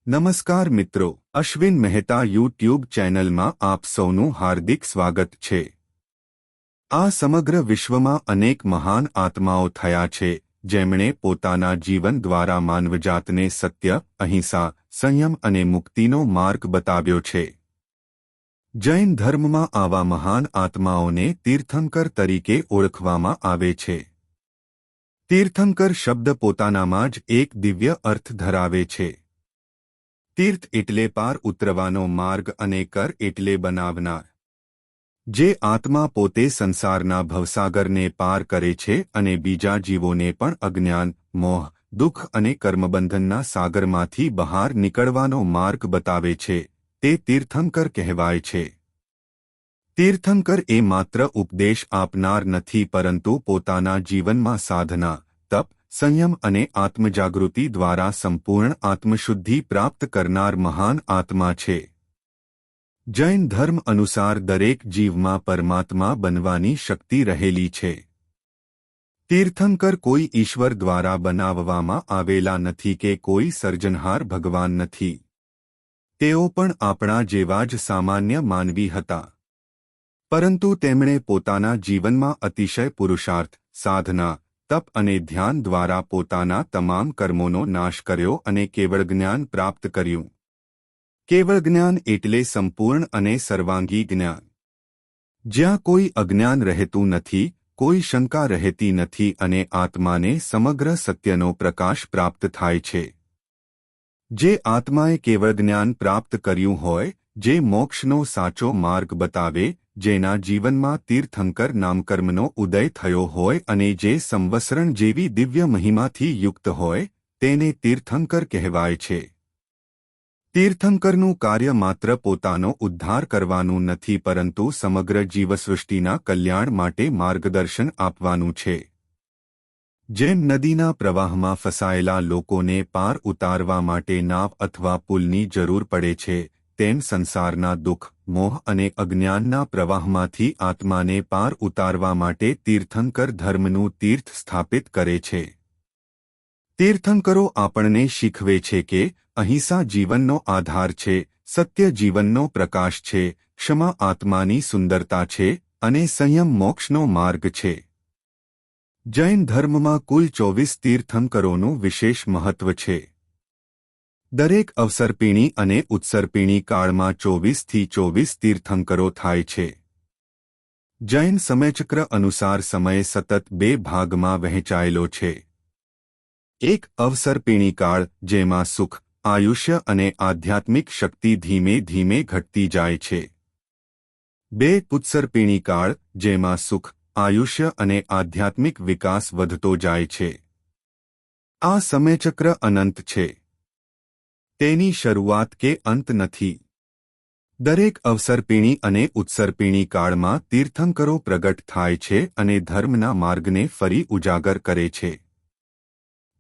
નમસ્કાર મિત્રો, અશ્વિન મહેતા યુટ્યુબ ચેનલમાં આપ સૌનું હાર્દિક સ્વાગત છે। આ સમગ્ર વિશ્વમાં અનેક મહાન આત્માઓ થયા છે જેમણે પોતાના જીવન દ્વારા માનવજાતને સત્ય, અહિંસા, સંયમ અને મુક્તિનો માર્ગ બતાવ્યો છે। જૈન ધર્મમાં આવા મહાન આત્માઓને તીર્થંકર તરીકે ઓળખવામાં આવે છે। તીર્થંકર શબ્દ પોતાનામાં જ એક દિવ્ય અર્થ ધરાવે છે। તીર્થ એટલે પાર ઉતરવાનો માર્ગ અને કર એટલે બનાવનાર। જે આત્મા પોતે સંસારના ભવસાગરને પાર કરે છે અને બીજા જીવોને પણ અજ્ઞાન, મોહ, દુઃખ અને કર્મબંધનના સાગરમાંથી બહાર નીકળવાનો માર્ગ બતાવે છે તે તીર્થંકર કહેવાય છે। તીર્થંકર એ માત્ર ઉપદેશ આપનાર નથી પરંતુ પોતાના જીવનમાં સાધના, તપ, સંયમ અને આત્મજાગૃતિ દ્વારા સંપૂર્ણ આત્મશુદ્ધિ પ્રાપ્ત કરનાર મહાન આત્મા છે। જૈન ધર્મ અનુસાર દરેક જીવમાં પરમાત્મા બનવાની શક્તિ રહેલી છે। તીર્થંકર કોઈ ઈશ્વર દ્વારા બનાવવામાં આવેલા નથી કે કોઈ સર્જનહાર ભગવાન નથી। તેઓ પણ આપણા જેવા જ સામાન્ય માનવી હતા, પરંતુ તેમણે પોતાના જીવનમાં અતિશય પુરુષાર્થ, સાધના, તપ અને ધ્યાન દ્વારા પોતાના તમામ કર્મોનો નાશ કર્યો અને કેવળ જ્ઞાન પ્રાપ્ત કર્યું। કેવળ જ્ઞાન એટલે સંપૂર્ણ અને સર્વાંગી જ્ઞાન, જ્યાં કોઈ અજ્ઞાન રહેતું નથી, કોઈ શંકા રહેતી નથી અને આત્માને સમગ્ર સત્યનો પ્રકાશ પ્રાપ્ત થાય છે। જે આત્માએ કેવળ જ્ઞાન પ્રાપ્ત કર્યું હોય, જે મોક્ષનો સાચો માર્ગ બતાવે, જેના જીવનમાં તીર્થંકર નામકર્મનો ઉદય થયો હોય અને જે સંવત્સરણ જેવી દિવ્ય મહિમાથી યુક્ત હોય, તેને તીર્થંકર કહેવાય છે। તીર્થંકરનું કાર્ય માત્ર પોતાનો ઉદ્ધાર કરવાનું નથી પરંતુ સમગ્ર જીવસૃષ્ટિના કલ્યાણ માટે માર્ગદર્શન આપવાનું છે। જેમ નદીના પ્રવાહમાં ફસાયેલા લોકોને પાર ઉતારવા માટે નાવ અથવા પુલની જરૂર પડે છે, તેમ સંસારના દુઃખ, મોહ અને અજ્ઞાનના પ્રવાહમાંથી આત્માને પાર ઉતારવા માટે તીર્થંકર ધર્મનું તીર્થ સ્થાપિત કરે છે। તીર્થંકરો આપણને શીખવે છે કે અહિંસા જીવનનો આધાર છે, સત્ય જીવનનો પ્રકાશ છે, ક્ષમા આત્માની સુંદરતા છે અને સંયમ મોક્ષનો માર્ગ છે। જૈન ધર્મમાં કુલ 24 તીર્થંકરોનું વિશેષ મહત્વ છે। દરેક અવસર્પિણી અને ઉત્સર્પિણી કાળમાં 24થી 24 તીર્થંકરો થાય છે। જૈન સમયચક્ર અનુસાર સમય સતત 2 ભાગમાં વહેંચાયેલો છે। એક અવસર્પિણી કાળ, જેમાં સુખ, આયુષ્ય અને આધ્યાત્મિક શક્તિ ધીમે ધીમે ઘટતી જાય છે। 2 ઉત્સર્પિણી કાળ, જેમાં સુખ, આયુષ્ય અને આધ્યાત્મિક વિકાસ વધતો જાય છે। આ સમયચક્ર અનંત છે, તેની શરૂઆત કે અંત નથી। દરેક અવસર્પિણી અને ઉત્સર્પિણી કાળમાં તીર્થંકરો પ્રગટ થાય છે અને ધર્મના માર્ગને ફરી ઉજાગર કરે છે।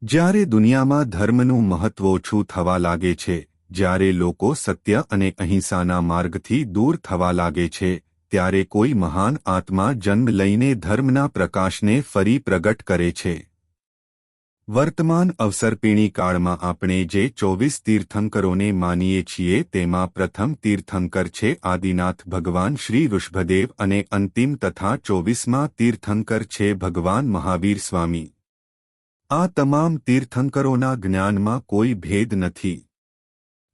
જ્યારે દુનિયામાં ધર્મનું મહત્વ ઓછું થવા લાગે છે, જ્યારે લોકો સત્ય અને અહિંસાના માર્ગથી દૂર થવા લાગે છે, ત્યારે કોઈ મહાન આત્મા જન્મ લઈને ધર્મના પ્રકાશને ફરી પ્રગટ કરે છે। વર્તમાન અવસર્પિણી કાળમાં આપણે જે 24 તીર્થંકરોને માનીએ છીએ તેમાં પ્રથમ તીર્થંકર છે આદિનાથ ભગવાન શ્રી ઋષભદેવ અને અંતિમ તથા 24મા તીર્થંકર છે ભગવાન મહાવીર સ્વામી। આ તમામ તીર્થંકરોના જ્ઞાનમાં કોઈ ભેદ નથી,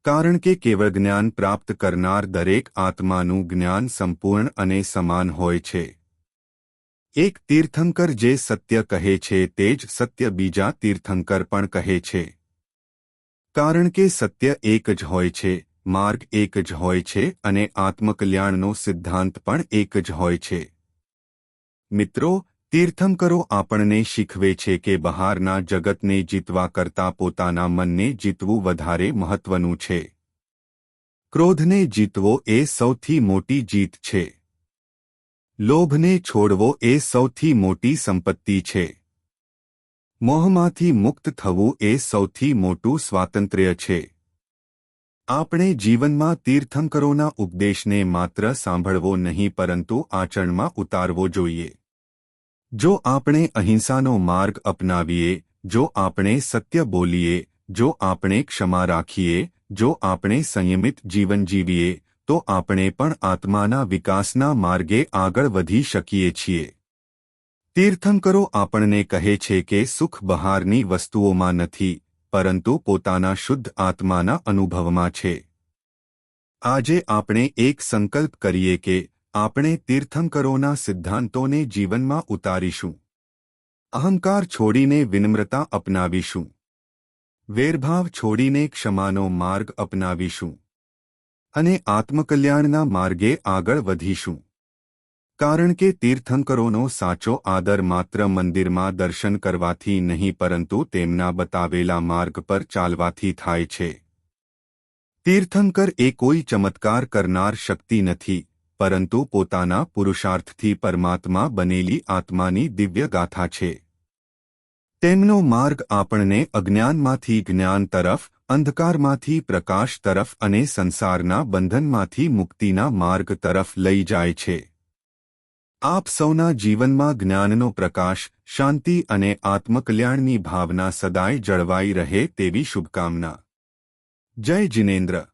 કારણ કે કેવળ જ્ઞાન પ્રાપ્ત કરનાર દરેક આત્માનું જ્ઞાન સંપૂર્ણ અને સમાન હોય છે। એક તીર્થંકર જે સત્ય કહે છે તે જ સત્ય બીજા તીર્થંકર પણ કહે છે, કારણ કે સત્ય એક જ હોય છે, માર્ગ એક જ હોય છે અને આત્મકલ્યાણનો સિદ્ધાંત પણ એક જ હોય છે। મિત્રો, તીર્થંકરો આપણને શીખવે છે કે બહારના જગતને જીતવા કરતાં પોતાના મનને જીતવું વધારે મહત્વનું છે। ક્રોધને જીતવો એ સૌથી મોટી જીત છે। લોભને છોડવો એ સૌથી મોટી સંપત્તિ છે। મોહમાંથી મુક્ત થવું એ સૌથી મોટું સ્વાતંત્ર્ય છે। આપણે જીવનમાં તીર્થંકરોના ઉપદેશને માત્ર સાંભળવો નહીં પરંતુ આચરણમાં ઉતારવો જોઈએ। જો આપણે અહિંસાનો માર્ગ અપનાવીએ, જો આપણે સત્ય બોલીએ, જો આપણે ક્ષમા રાખીએ, જો આપણે સંયમિત જીવન જીવીએ તો આપણે પણ આત્માના વિકાસના માર્ગે આગળ વધી શકીએ છીએ. તીર્થંકરો આપણને કહે છે કે સુખ બહારની વસ્તુઓમાં નથી, પરંતુ પોતાના શુદ્ધ આત્માના અનુભવમાં છે. આજે આપણે એક સંકલ્પ કરીએ કે આપણે તીર્થંકરોના સિદ્ધાંતોને જીવનમાં ઉતારીશું. અહંકાર છોડીને વિનમ્રતા અપનાવીશું. વેરભાવ છોડીને ક્ષમાનો માર્ગ અપનાવીશું. અને આત્મકલ્યાણના માર્ગે આગળ વધીશું. કારણ કે તીર્થંકરોનો સાચો આદર માત્ર મંદિરમાં દર્શન કરવાથી નહીં પરંતુ તેમના બતાવેલા માર્ગ પર ચાલવાથી થાય છે. તીર્થંકર એ કોઈ ચમત્કાર કરનાર શક્તિ નથી, પરંતુ પોતાના પુરુષાર્થથી પરમાત્મા બનેલી આત્માની દિવ્ય ગાથા છે. તેમનો માર્ગ આપણને અજ્ઞાનમાંથી જ્ઞાન તરફ, અંધકારમાંથી પ્રકાશ તરફ અને સંસારના બંધનમાંથી મુક્તિના માર્ગ તરફ લઈ જાય છે. આપ સૌના જીવનમાં જ્ઞાનનો પ્રકાશ, શાંતિ અને આત્મકલ્યાણની ભાવના સદાય જળવાઈ રહે તેવી શુભકામના. જય જિનેન્દ્ર.